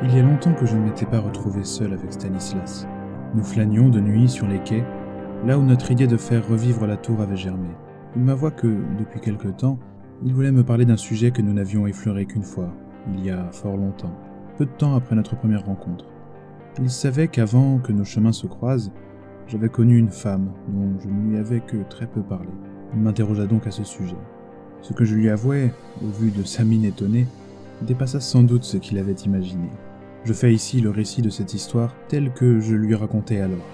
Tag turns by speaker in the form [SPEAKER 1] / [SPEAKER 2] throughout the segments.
[SPEAKER 1] Il y a longtemps que je ne m'étais pas retrouvé seul avec Stanislas. Nous flânions de nuit sur les quais, là où notre idée de faire revivre la tour avait germé. Il m'avoua que, depuis quelque temps, il voulait me parler d'un sujet que nous n'avions effleuré qu'une fois, il y a fort longtemps, peu de temps après notre première rencontre. Il savait qu'avant que nos chemins se croisent, j'avais connu une femme dont je ne lui avais que très peu parlé. Il m'interrogea donc à ce sujet. Ce que je lui avouai, au vu de sa mine étonnée, dépassa sans doute ce qu'il avait imaginé. Je fais ici le récit de cette histoire telle que je lui racontais alors.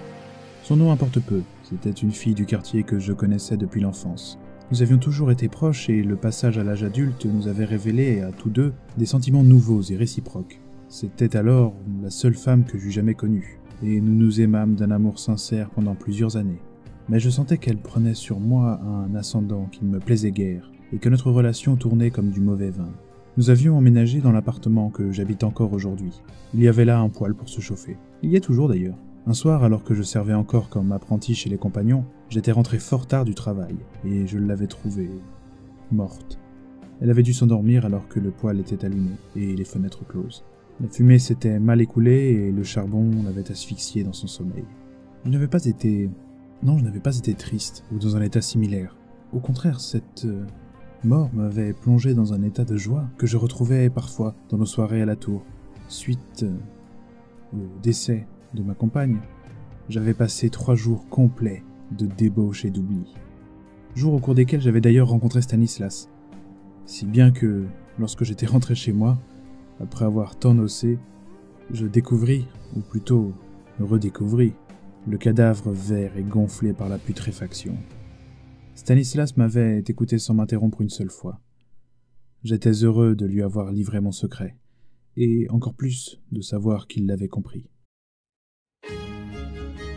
[SPEAKER 1] Son nom importe peu, c'était une fille du quartier que je connaissais depuis l'enfance. Nous avions toujours été proches et le passage à l'âge adulte nous avait révélé à tous deux des sentiments nouveaux et réciproques. C'était alors la seule femme que j'eus jamais connue, et nous nous aimâmes d'un amour sincère pendant plusieurs années. Mais je sentais qu'elle prenait sur moi un ascendant qui ne me plaisait guère, et que notre relation tournait comme du mauvais vin. Nous avions emménagé dans l'appartement que j'habite encore aujourd'hui. Il y avait là un poêle pour se chauffer. Il y est toujours d'ailleurs. Un soir, alors que je servais encore comme apprenti chez les compagnons, j'étais rentré fort tard du travail, et je l'avais trouvée morte. Elle avait dû s'endormir alors que le poêle était allumé, et les fenêtres closes. La fumée s'était mal écoulée, et le charbon l'avait asphyxiée dans son sommeil. Je n'avais pas été triste, ou dans un état similaire. Au contraire, cette mort m'avait plongé dans un état de joie que je retrouvais parfois dans nos soirées à la tour. Suite au décès de ma compagne, j'avais passé 3 jours complets de débauche et d'oubli. Jours au cours desquels j'avais d'ailleurs rencontré Stanislas. Si bien que, lorsque j'étais rentré chez moi, après avoir tant nocé, je découvris, ou plutôt redécouvris, le cadavre vert et gonflé par la putréfaction. Stanislas m'avait écouté sans m'interrompre une seule fois. J'étais heureux de lui avoir livré mon secret, et encore plus de savoir qu'il l'avait compris.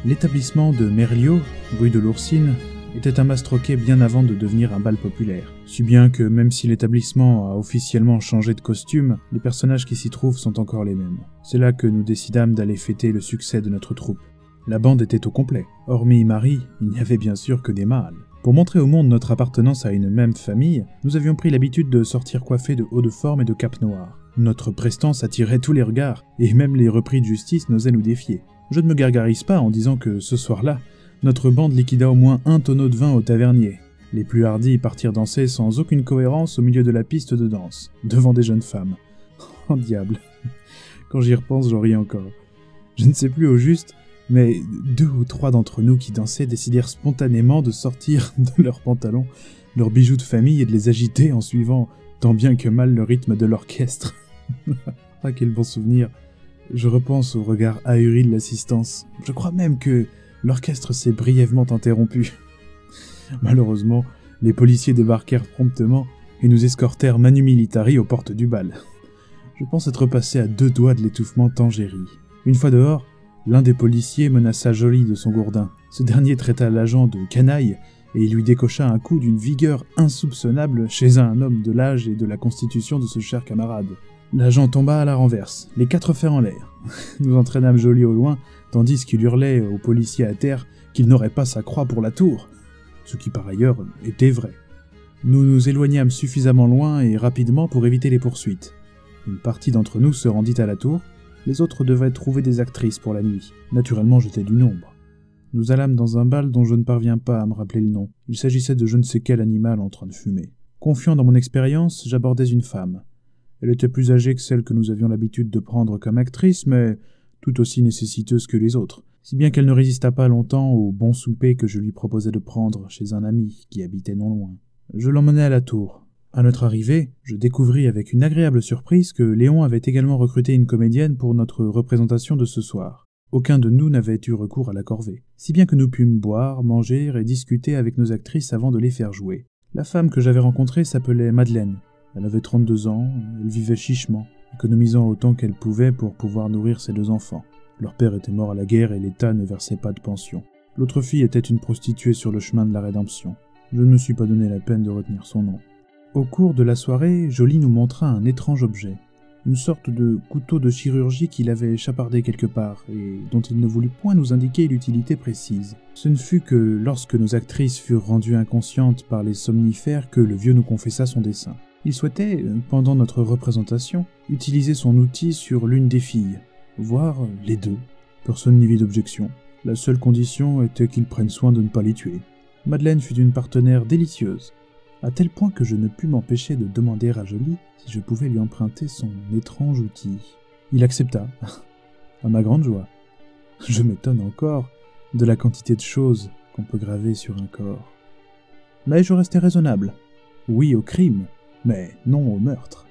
[SPEAKER 1] L'établissement de Merliot, rue de l'Oursine, était un mastroquet bien avant de devenir un bal populaire, si bien que même si l'établissement a officiellement changé de costume, les personnages qui s'y trouvent sont encore les mêmes. C'est là que nous décidâmes d'aller fêter le succès de notre troupe. La bande était au complet. Hormis Marie, il n'y avait bien sûr que des mâles. Pour montrer au monde notre appartenance à une même famille, nous avions pris l'habitude de sortir coiffés de hauts de forme et de capes noires. Notre prestance attirait tous les regards, et même les repris de justice n'osaient nous défier. Je ne me gargarise pas en disant que ce soir-là, notre bande liquida au moins 1 tonneau de vin au tavernier. Les plus hardis partirent danser sans aucune cohérence au milieu de la piste de danse, devant des jeunes femmes. Oh diable, quand j'y repense, j'en ris encore. Je ne sais plus au juste, mais 2 ou 3 d'entre nous qui dansaient décidèrent spontanément de sortir de leurs pantalons, leurs bijoux de famille et de les agiter en suivant tant bien que mal le rythme de l'orchestre. Ah, quel bon souvenir. Je repense au regard ahuri de l'assistance. Je crois même que l'orchestre s'est brièvement interrompu. Malheureusement, les policiers débarquèrent promptement et nous escortèrent manu militari aux portes du bal. Je pense être passé à 2 doigts de l'étouffement tant j'ai ri. Une fois dehors, l'un des policiers menaça Joly de son gourdin. Ce dernier traita l'agent de canaille et il lui décocha un coup d'une vigueur insoupçonnable chez un homme de l'âge et de la constitution de ce cher camarade. L'agent tomba à la renverse, les 4 fers en l'air. Nous entraînâmes Joly au loin, tandis qu'il hurlait aux policiers à terre qu'il n'aurait pas sa croix pour la tour, ce qui par ailleurs était vrai. Nous nous éloignâmes suffisamment loin et rapidement pour éviter les poursuites. Une partie d'entre nous se rendit à la tour, les autres devaient trouver des actrices pour la nuit. Naturellement, j'étais du nombre. Nous allâmes dans un bal dont je ne parviens pas à me rappeler le nom. Il s'agissait de je ne sais quel animal en train de fumer. Confiant dans mon expérience, j'abordais une femme. Elle était plus âgée que celle que nous avions l'habitude de prendre comme actrice, mais tout aussi nécessiteuse que les autres, si bien qu'elle ne résista pas longtemps au bon souper que je lui proposais de prendre chez un ami qui habitait non loin. Je l'emmenai à la tour. À notre arrivée, je découvris avec une agréable surprise que Léon avait également recruté une comédienne pour notre représentation de ce soir. Aucun de nous n'avait eu recours à la corvée, si bien que nous pûmes boire, manger et discuter avec nos actrices avant de les faire jouer. La femme que j'avais rencontrée s'appelait Madeleine. Elle avait 32 ans, elle vivait chichement, économisant autant qu'elle pouvait pour pouvoir nourrir ses 2 enfants. Leur père était mort à la guerre et l'État ne versait pas de pension. L'autre fille était une prostituée sur le chemin de la rédemption. Je ne me suis pas donné la peine de retenir son nom. Au cours de la soirée, Joly nous montra un étrange objet. Une sorte de couteau de chirurgie qu'il avait chapardé quelque part, et dont il ne voulut point nous indiquer l'utilité précise. Ce ne fut que lorsque nos actrices furent rendues inconscientes par les somnifères que le vieux nous confessa son dessein. Il souhaitait, pendant notre représentation, utiliser son outil sur l'une des filles, voire les deux. Personne n'y vit d'objection. La seule condition était qu'il prenne soin de ne pas les tuer. Madeleine fut une partenaire délicieuse, à tel point que je ne pus m'empêcher de demander à Joly si je pouvais lui emprunter son étrange outil. Il accepta, à ma grande joie. Je m'étonne encore de la quantité de choses qu'on peut graver sur un corps. Mais je restais raisonnable. Oui au crime, mais non au meurtre.